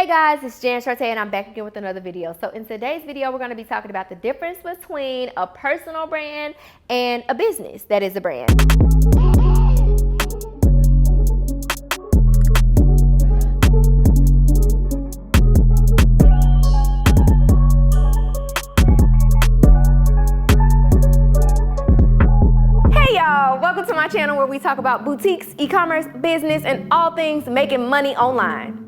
Hey guys, it's Jan Sharte and I'm back again with another video. So in today's video, we're going to be talking about the difference between a personal brand and a business that is a brand. Hey y'all, welcome to my channel where we talk about boutiques, e-commerce, business, and all things making money online.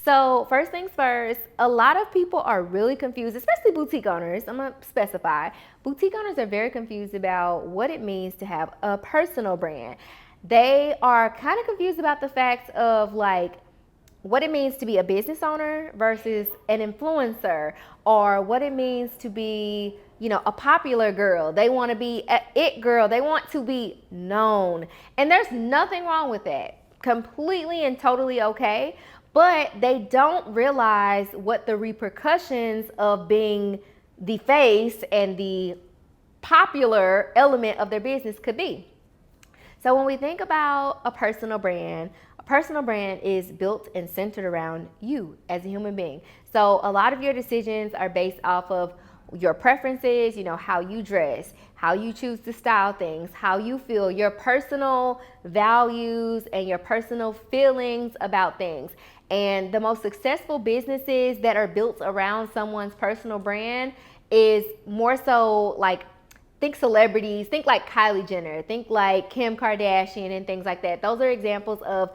So first things first, a lot of people are really confused, especially boutique owners. I'm gonna specify. Boutique owners are very confused about what it means to have a personal brand. They are kind of confused about the fact of like what it means to be a business owner versus an influencer, or what it means to be, a popular girl. They want to be an it girl. They want to be known. And there's nothing wrong with that. Completely and totally okay. But they don't realize what the repercussions of being the face and the popular element of their business could be. So when we think about a personal brand is built and centered around you as a human being. So a lot of your decisions are based off of your preferences, how you dress, how you choose to style things, how you feel, your personal values and your personal feelings about things. And the most successful businesses that are built around someone's personal brand is more so like, think celebrities, think like Kylie Jenner, think like Kim Kardashian and things like that. Those are examples of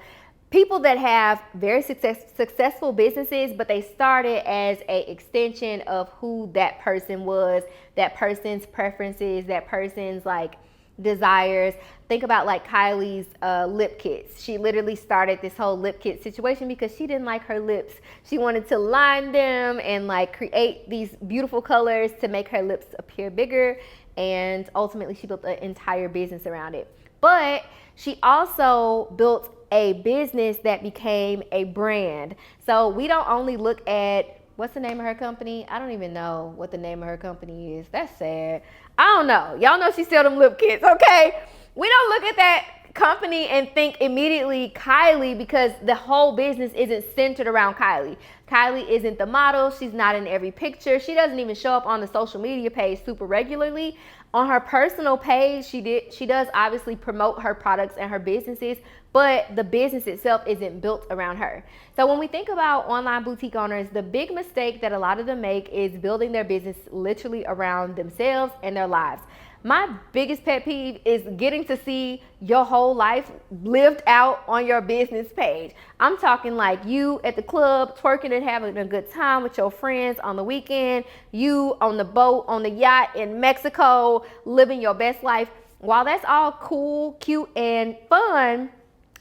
people that have very successful businesses, but they started as an extension of who that person was, that person's preferences, that person's like desires. Think about like Kylie's lip kits. She literally started this whole lip kit situation because she didn't like her lips. She wanted to line them and like create these beautiful colors to make her lips appear bigger. And ultimately she built an entire business around it. But she also built a business that became a brand. So we don't only look at, what's the name of her company? I don't even know what the name of her company is. That's sad. I don't know. Y'all know she sell them lip kits, okay? We don't look at that company and think immediately Kylie, because the whole business isn't centered around Kylie. Kylie isn't the model. She's not in every picture. She doesn't even show up on the social media page super regularly. On her personal page, she does obviously promote her products and her businesses, but the business itself isn't built around her. So when we think about online boutique owners, the big mistake that a lot of them make is building their business literally around themselves and their lives. My biggest pet peeve is getting to see your whole life lived out on your business page. I'm talking like you at the club, twerking and having a good time with your friends on the weekend, you on the boat, on the yacht in Mexico, living your best life. While that's all cool, cute, and fun,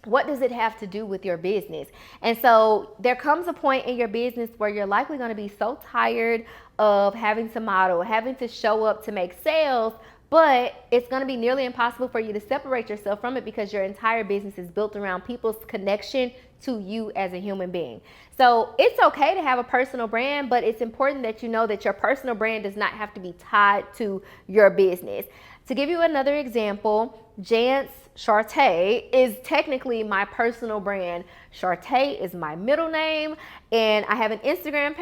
what does it have to do with your business? And so there comes a point in your business where you're likely going to be so tired of having to model, having to show up to make sales, but it's going to be nearly impossible for you to separate yourself from it because your entire business is built around people's connection to you as a human being. So it's okay to have a personal brand, but it's important that you know that your personal brand does not have to be tied to your business. To give you another example, Jance Sharte is technically my personal brand. Sharte is my middle name, and I have an Instagram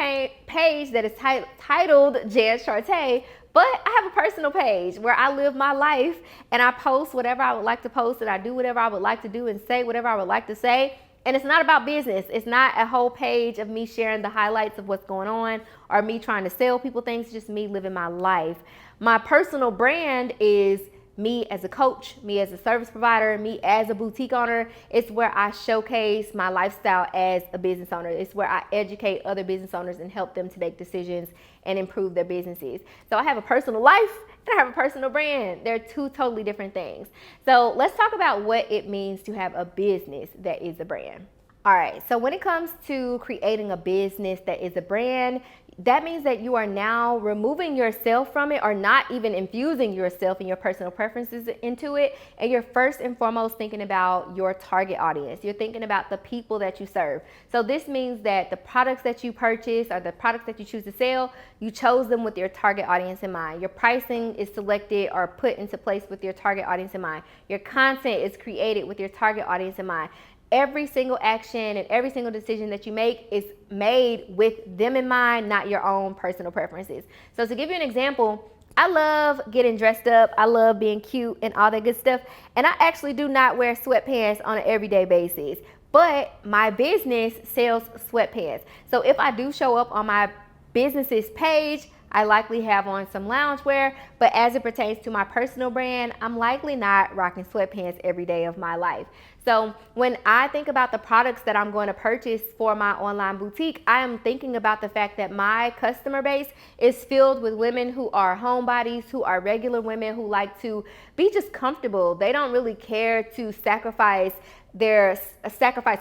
page that is titled Jance Sharte. But I have a personal page where I live my life and I post whatever I would like to post and I do whatever I would like to do and say whatever I would like to say. And it's not about business. It's not a whole page of me sharing the highlights of what's going on or me trying to sell people things. It's just me living my life. My personal brand is me as a coach, me as a service provider, me as a boutique owner. It's where I showcase my lifestyle as a business owner. It's where I educate other business owners and help them to make decisions and improve their businesses. So I have a personal life and I have a personal brand. They're two totally different things. So let's talk about what it means to have a business that is a brand. All right, so when it comes to creating a business that is a brand, that means that you are now removing yourself from it or not even infusing yourself and your personal preferences into it. And you're first and foremost thinking about your target audience. You're thinking about the people that you serve. So this means that the products that you purchase or the products that you choose to sell, you chose them with your target audience in mind. Your pricing is selected or put into place with your target audience in mind. Your content is created with your target audience in mind. Every single action and every single decision that you make is made with them in mind, not your own personal preferences. So to give you an example, I love getting dressed up. I love being cute and all that good stuff. And I actually do not wear sweatpants on an everyday basis. But my business sells sweatpants. So if I do show up on my business's page, I likely have on some loungewear, but as it pertains to my personal brand, I'm likely not rocking sweatpants every day of my life. So when I think about the products that I'm going to purchase for my online boutique, I am thinking about the fact that my customer base is filled with women who are homebodies, who are regular women who like to be just comfortable. They don't really care to sacrifice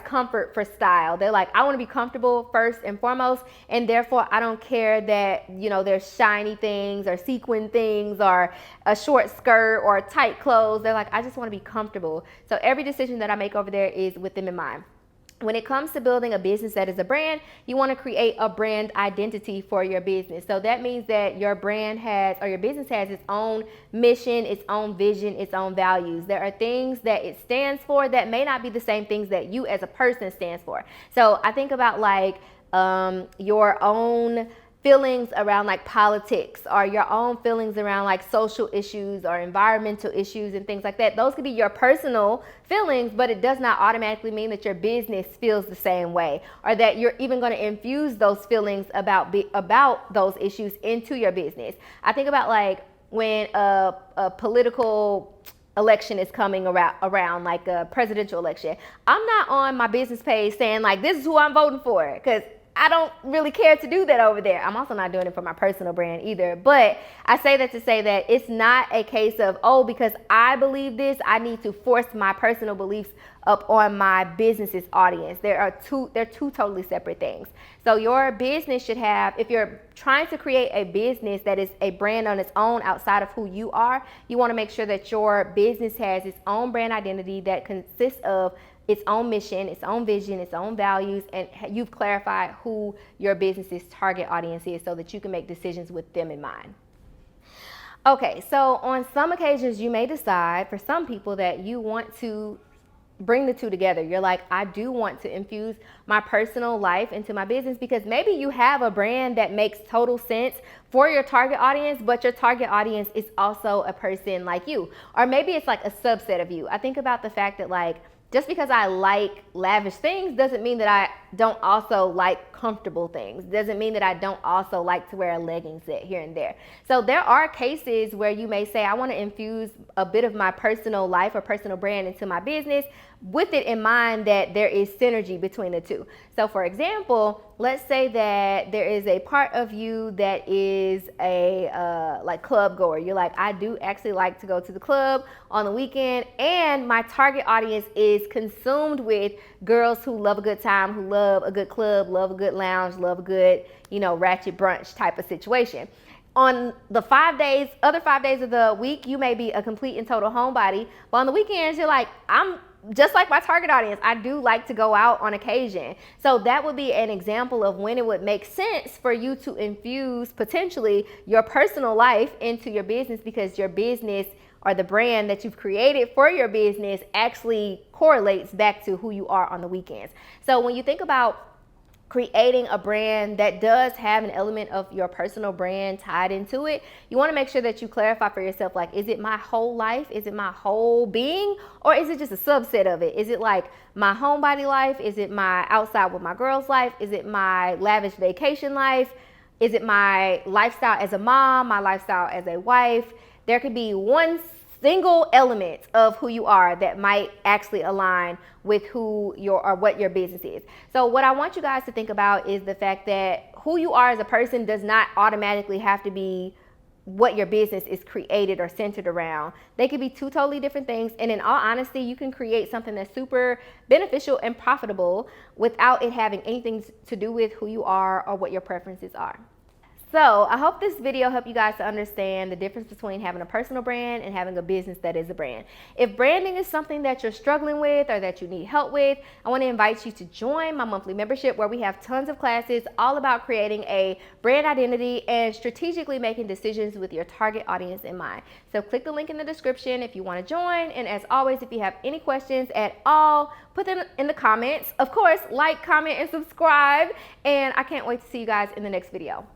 comfort for style. They're like, I want to be comfortable first and foremost, and therefore I don't care that, there's shiny things or sequin things or a short skirt or tight clothes. They're like, I just want to be comfortable. So every decision that I make over there is with them in mind. When it comes to building a business that is a brand, you want to create a brand identity for your business. So that means that your brand has, or your business has, its own mission, its own vision, its own values. There are things that it stands for that may not be the same things that you as a person stands for. So I think about like your own feelings around like politics or your own feelings around like social issues or environmental issues and things like that. Those could be your personal feelings, but it does not automatically mean that your business feels the same way or that you're even going to infuse those feelings about those issues into your business. I think about like when a political election is coming around like a presidential election. I'm not on my business page saying like, this is who I'm voting for, because I don't really care to do that over there. I'm also not doing it for my personal brand either. But I say that to say that it's not a case of, oh, because I believe this, I need to force my personal beliefs up on my business's audience. They're two totally separate things. So your business should have, if you're trying to create a business that is a brand on its own outside of who you are, you want to make sure that your business has its own brand identity that consists of its own mission, its own vision, its own values, and you've clarified who your business's target audience is so that you can make decisions with them in mind. Okay, so on some occasions you may decide, for some people, that you want to bring the two together. You're like, I do want to infuse my personal life into my business, because maybe you have a brand that makes total sense for your target audience, but your target audience is also a person like you. Or maybe it's like a subset of you. I think about the fact that like, just because I like lavish things doesn't mean that I don't also like comfortable things. Doesn't mean that I don't also like to wear a legging set here and there. So there are cases where you may say, I want to infuse a bit of my personal life or personal brand into my business, with it in mind that there is synergy between the two. So for example, let's say that there is a part of you that is a like club goer. You're like, I do actually like to go to the club on the weekend, and my target audience is consumed with girls who love a good time, who love a good club, love a good lounge, love a good, ratchet brunch type of situation. On the other 5 days of the week, you may be a complete and total homebody, but on the weekends, you're like, I'm just like my target audience. I do like to go out on occasion. So that would be an example of when it would make sense for you to infuse potentially your personal life into your business, because your business or the brand that you've created for your business actually correlates back to who you are on the weekends. So when you think about creating a brand that does have an element of your personal brand tied into it, you want to make sure that you clarify for yourself, like, is it my whole life? Is it my whole being? Or is it just a subset of it? Is it like my homebody life? Is it my outside with my girls life? Is it my lavish vacation life? Is it my lifestyle as a mom, my lifestyle as a wife? There could be one single element of who you are that might actually align with what your business is. So what I want you guys to think about is the fact that who you are as a person does not automatically have to be what your business is created or centered around. They could be two totally different things. And in all honesty, you can create something that's super beneficial and profitable without it having anything to do with who you are or what your preferences are. So I hope this video helped you guys to understand the difference between having a personal brand and having a business that is a brand. If branding is something that you're struggling with or that you need help with, I want to invite you to join my monthly membership where we have tons of classes all about creating a brand identity and strategically making decisions with your target audience in mind. So click the link in the description if you want to join. And as always, if you have any questions at all, put them in the comments. Of course, like, comment, and subscribe. And I can't wait to see you guys in the next video.